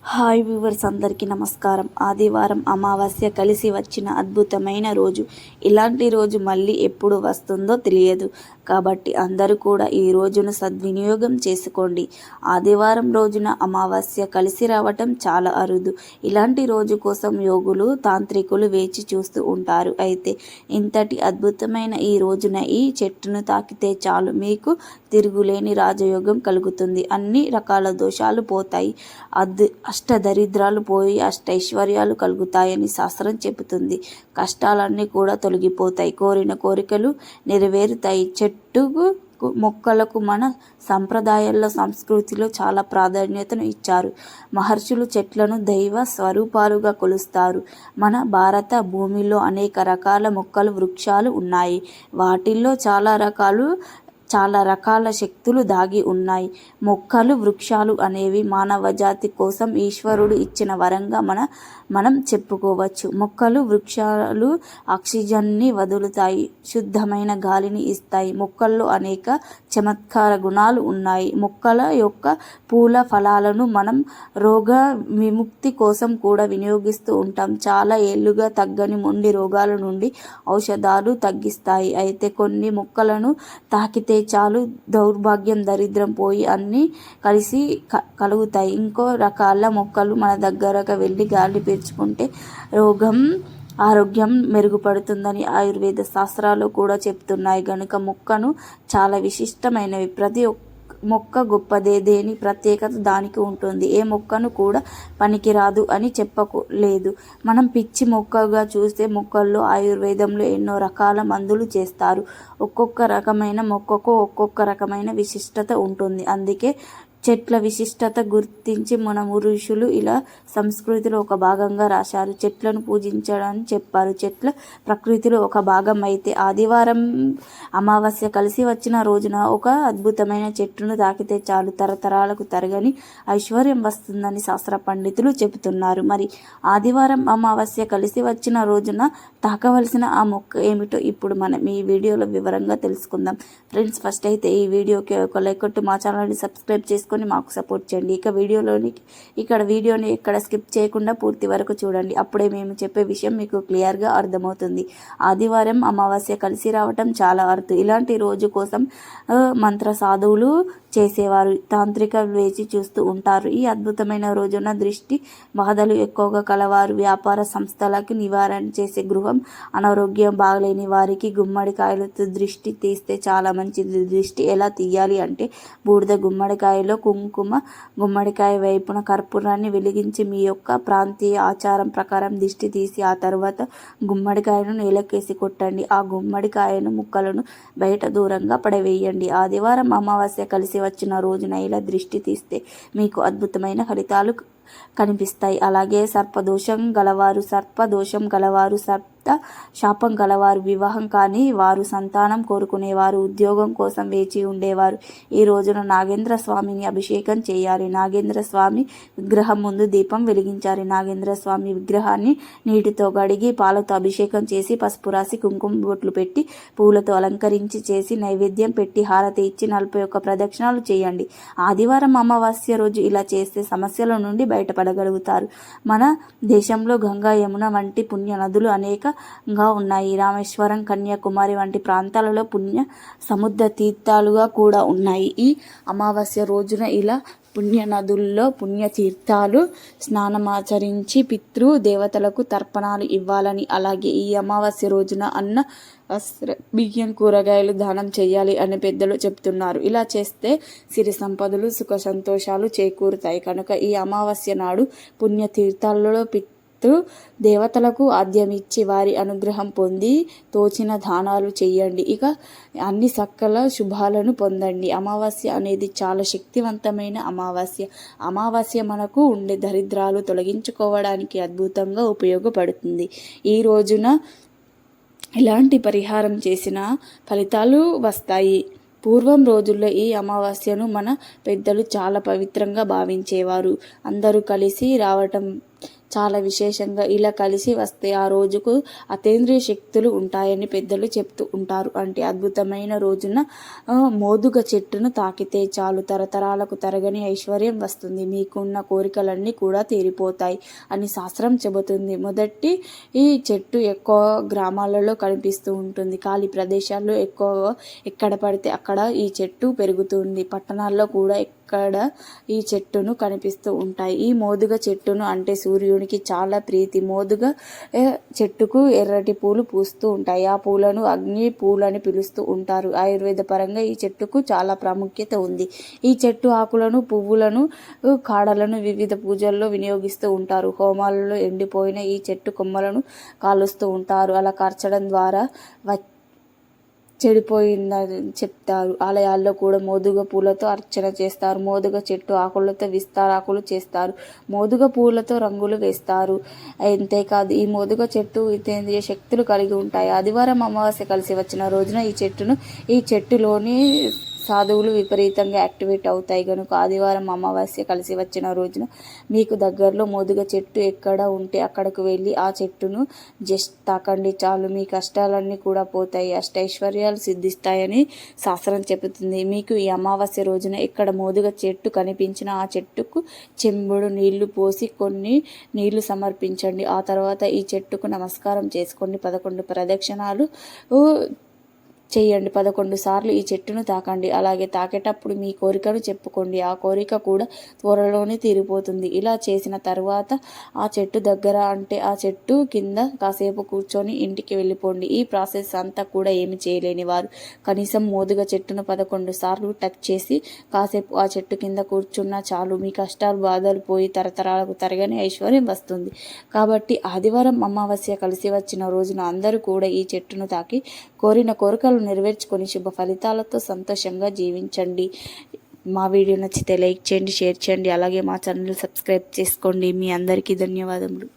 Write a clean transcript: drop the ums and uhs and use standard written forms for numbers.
Hi viewers, అందరికీ నమస్కారం. ఆదివారం అమావాస్య కలిసి వచ్చిన అద్భుతమైన రోజు. ఇలాంటి రోజు మళ్ళీ ఎప్పుడు వస్తుందో తెలియదు. కాబట్టి అందరూ కూడా ఈ రోజును సద్వినియోగం చేసుకోండి. ఆదివారం రోజున అమావాస్య కలిసి రావటం చాలా అరుదు. ఇలాంటి రోజు కోసం యోగులు, తాంత్రికులు వేచి చూస్తూ ఉంటారు. అయితే ఇంతటి అద్భుతమైన ఈ రోజున ఈ చెట్టును తాకితే చాలు మీకు తిరుగులేని రాజయోగం కలుగుతుంది. అన్ని రకాల దోషాలు పోతాయి. అష్టదరిద్రాలు పోయి అష్టైశ్వర్యాలు కలుగుతాయని శాస్త్రం చెబుతుంది. కష్టాలన్నీ కూడా తొలగిపోతాయి. కోరిన కోరికలు నెరవేరుతాయి. చెట్టుకు మొక్కలకు మన సంప్రదాయాల్లో, సంస్కృతిలో చాలా ప్రాధాన్యతను ఇచ్చారు. మహర్షులు చెట్లను దైవ స్వరూపాలుగా కొలుస్తారు. మన భారత భూమిలో అనేక రకాల మొక్కలు, వృక్షాలు ఉన్నాయి. వాటిల్లో చాలా రకాల శక్తులు దాగి ఉన్నాయి. మొక్కలు, వృక్షాలు అనేవి మానవజాతి కోసం ఈశ్వరుడు ఇచ్చిన వరంగా మనం చెప్పుకోవచ్చు. మొక్కలు, వృక్షాలు ఆక్సిజన్ని వదులుతాయి, శుద్ధమైన గాలిని ఇస్తాయి. మొక్కల్లో అనేక చమత్కార గుణాలు ఉన్నాయి. మొక్కల యొక్క పూల, ఫలాలను మనం రోగ విముక్తి కోసం కూడా వినియోగిస్తూ ఉంటాం. చాలా ఏళ్లుగా తగ్గని మొండి రోగాల నుండి ఔషధాలు తగ్గిస్తాయి. అయితే కొన్ని మొక్కలను తాకితే చాలు దౌర్భాగ్యం, దరిద్రం పోయి అన్నీ కలిసి కలుగుతాయి. ఇంకో రకాల మొక్కలు మన దగ్గరకు వెళ్ళి గాలి పీల్చుకుంటే ఆరోగ్యం మెరుగుపడుతుందని ఆయుర్వేద శాస్త్రాలు కూడా చెప్తున్నాయి. గనుక మొక్కను చాలా విశిష్టమైనవి. ప్రతి మొక్క గొప్పదే, దేని ప్రత్యేకత దానికి ఉంటుంది. ఏ మొక్కను కూడా పనికిరాదు అని చెప్పలేదు. మనం పిచ్చి మొక్కగా చూస్తే మొక్కల్లో ఆయుర్వేదంలో ఎన్నో రకాల మందులు చేస్తారు. ఒక్కొక్క రకమైన మొక్కకు ఒక్కొక్క రకమైన విశిష్టత ఉంటుంది. అందుకే చెట్ల విశిష్టత గుర్తించి మన ఋషులు ఇలా సంస్కృతిలో ఒక భాగంగా రాశారు. చెట్లను పూజించడానికి చెప్పారు. చెట్ల ప్రకృతిలో ఒక భాగం. అయితే ఆదివారం అమావాస్య కలిసి వచ్చిన రోజున ఒక అద్భుతమైన చెట్టును తాకితే చాలు తరతరాలకు తరగని ఐశ్వర్యం వస్తుందని శాస్త్ర పండితులు చెబుతున్నారు. మరి ఆదివారం అమావాస్య కలిసి వచ్చిన రోజున తాకవలసిన ఆ మొక్క ఏమిటో ఇప్పుడు మనం ఈ వీడియోలో వివరంగా తెలుసుకుందాం. ఫ్రెండ్స్, ఫస్ట్ అయితే ఈ వీడియోకి ఒక లైక్ కొట్టి మా ఛానల్ని సబ్స్క్రైబ్ చేసుకొని మాకు సపోర్ట్ చేయండి. వీడియోని ఎక్కడ స్కిప్ చేయకుండా పూర్తి వరకు చూడండి. అప్పుడే మేము చెప్పే విషయం మీకు క్లియర్గా అర్థమవుతుంది. ఆదివారం అమావాస్య కలిసి రావటం చాలా అరుదు. ఇలాంటి రోజు కోసం మంత్ర సాధువులు చేసేవారు, తాంత్రికలు వేచి చూస్తూ ఉంటారు. ఈ అద్భుతమైన రోజున దృష్టి బాధలు ఎక్కువగా కలవారు, వ్యాపార సంస్థలకు నివారణ చేసే గృహం, అనారోగ్యం బాగలేని వారికి గుమ్మడికాయలతో దృష్టి తీస్తే చాలా మంచిది. దృష్టి ఎలా తీయాలి అంటే బూడిద గుమ్మడికాయలో కుంకుమ, గుమ్మడికాయ వైపున కర్పూరాన్ని వెలిగించి మీ యొక్క ప్రాంతీయ ఆచారం ప్రకారం దిష్టి తీసి ఆ తర్వాత గుమ్మడికాయను నేలకేసి కొట్టండి. ఆ గుమ్మడికాయను ముక్కలను బయట దూరంగా పడవేయండి. ఆదివారం అమావాస్య కలిసి వచ్చిన రోజున ఇలా దృష్టి తీస్తే మీకు అద్భుతమైన ఫలితాలు కనిపిస్తాయి. అలాగే సర్పదోషం గలవారు, శాపం గలవారు, వివాహం కాని వారు, సంతానం కోరుకునేవారు, ఉద్యోగం కోసం వేచి ఉండేవారు ఈ రోజున నాగేంద్ర స్వామిని అభిషేకం చేయాలి. నాగేంద్ర స్వామి విగ్రహం ముందు దీపం వెలిగించాలి. నాగేంద్ర స్వామి విగ్రహాన్ని నీటితో కడిగి పాలతో అభిషేకం చేసి పసుపు రాసి కుంకుమ బొట్లు పెట్టి పూలతో అలంకరించి చేసి నైవేద్యం పెట్టి హారతి ఇచ్చి 41 ప్రదక్షిణాలు చేయండి. ఆదివారం అమావాస్య రోజు ఇలా చేస్తే సమస్యల నుండి బయటపడగలుగుతారు. మన దేశంలో గంగా, యమున వంటి పుణ్య నదులు అనేకంగా ఉన్నాయి. రామేశ్వరం, కన్యాకుమారి వంటి ప్రాంతాలలో పుణ్య సముద్ర తీర్థాలుగా కూడా ఉన్నాయి. ఈ అమావాస్య రోజున ఇలా పుణ్య నదుల్లో పుణ్యతీర్థాలు స్నానమాచరించి పితృ దేవతలకు తర్పణాలు ఇవ్వాలని, అలాగే ఈ అమావాస్య రోజున అన్న, వస్త్ర, బియ్యం, కూరగాయలు దానం చేయాలి అని పెద్దలు చెప్తున్నారు. ఇలా చేస్తే సిరి సంపదలు, సుఖ సంతోషాలు చేకూరుతాయి. కనుక ఈ అమావాస్య నాడు పుణ్యతీర్థాలలో దేవతలకు ఆద్యమిచ్చి వారి అనుగ్రహం పొంది తోచిన దానాలు చేయండి. ఇక అన్ని సకల శుభాలను పొందండి. అమావాస్య అనేది చాలా శక్తివంతమైన అమావాస్య మనకు ఉండే దరిద్రాలు తొలగించుకోవడానికి అద్భుతంగా ఉపయోగపడుతుంది. ఈ రోజున ఎలాంటి పరిహారం చేసినా ఫలితాలు వస్తాయి. పూర్వం రోజుల్లో ఈ అమావాస్యను మన పెద్దలు చాలా పవిత్రంగా భావించేవారు. అందరూ కలిసి రావటం చాలా విశేషంగా ఇలా కలిసి వస్తే ఆ రోజుకు అతీంద్రియ శక్తులు ఉంటాయని పెద్దలు చెప్తూ ఉంటారు. అంటే అద్భుతమైన రోజున మోదుగ చెట్టును తాకితే చాలు తరతరాలకు తరగని ఐశ్వర్యం వస్తుంది, మీకున్న కోరికలన్నీ కూడా తీరిపోతాయి అని శాస్త్రం చెబుతుంది. మొదటి ఈ చెట్టు ఎక్కువ గ్రామాలలో కనిపిస్తూ ఉంటుంది. ఖాళీ ప్రదేశాల్లో ఎక్కడ పడితే అక్కడ ఈ చెట్టు పెరుగుతుంది. పట్టణాల్లో కూడా ఇక్కడ ఈ చెట్టును కనిపిస్తూ ఉంటాయి. ఈ మోదుగ చెట్టును అంటే సూర్యునికి చాలా ప్రీతి. మోదుగ చెట్టుకు ఎర్రటి పూలు పూస్తూ ఉంటాయి. ఆ పూలను అగ్ని పూలని పిలుస్తూ ఉంటారు. ఆయుర్వేద పరంగా ఈ చెట్టుకు చాలా ప్రాముఖ్యత ఉంది. ఈ చెట్టు ఆకులను, పువ్వులను, కాడలను వివిధ పూజల్లో వినియోగిస్తూ ఉంటారు. హోమాలలో ఎండిపోయిన ఈ చెట్టు కొమ్మలను కాలుస్తూ ఉంటారు. అలా కార్చడం ద్వారా చెడిపోయిందని చెప్తారు. ఆలయాల్లో కూడా మోదుగ పూలతో అర్చన చేస్తారు. మోదుగ చెట్టు ఆకులతో విస్తారాకులు చేస్తారు. మోదుగ పూలతో రంగులు వేస్తారు. అంతేకాదు ఈ మోదుగ చెట్టు ఇతేంద్రియ శక్తులు కలిగి ఉంటాయి. ఆదివారం అమావాస్య కలిసి వచ్చిన రోజున ఈ చెట్టులోని సాధువులు విపరీతంగా యాక్టివేట్ అవుతాయి కనుక ఆదివారం అమావాస్య కలిసి వచ్చిన రోజున మీకు దగ్గరలో మోదుగ చెట్టు ఎక్కడ ఉంటే అక్కడికి వెళ్ళి ఆ చెట్టును జస్ట్ తాకండి చాలు, మీ కష్టాలన్నీ కూడా పోతాయి, అష్టైశ్వర్యాలు సిద్ధిస్తాయని శాస్త్రం చెబుతుంది. మీకు ఈ అమావాస్య రోజున ఎక్కడ మోదుగ చెట్టు కనిపించినా ఆ చెట్టుకు చెంబుడు నీళ్లు పోసి కొన్ని నీళ్లు సమర్పించండి. ఆ తర్వాత ఈ చెట్టుకు నమస్కారం చేసుకోండి. 11 ప్రదక్షిణాలు చేయండి. 11 సార్లు ఈ చెట్టును తాకండి. అలాగే తాకేటప్పుడు మీ కోరికను చెప్పుకోండి. ఆ కోరిక కూడా త్వరలోనే తీరిపోతుంది. ఇలా చేసిన తర్వాత ఆ చెట్టు దగ్గర అంటే ఆ చెట్టు కింద కాసేపు కూర్చొని ఇంటికి వెళ్ళిపోండి. ఈ ప్రాసెస్ అంతా కూడా ఏమి చేయలేని వారు కనీసం మోదుగ చెట్టును 11 సార్లు టచ్ చేసి కాసేపు ఆ చెట్టు కింద కూర్చున్నా చాలు, మీ కష్టాలు బాధలు పోయి తరతరాలకు తరగని ఐశ్వర్యం వస్తుంది. కాబట్టి ఆదివారం అమావాస్య కలిసి వచ్చిన రోజున అందరూ కూడా ఈ చెట్టును తాకి కోరిన కోరికలు నెరవేర్చుకొని శుభ ఫలితాలతో సంతోషంగా జీవించండి. మా వీడియో నచ్చితే లైక్ చేయండి, షేర్ చేయండి, అలాగే మా ఛానల్ సబ్స్క్రైబ్ చేసుకోండి. మీ అందరికీ ధన్యవాదములు.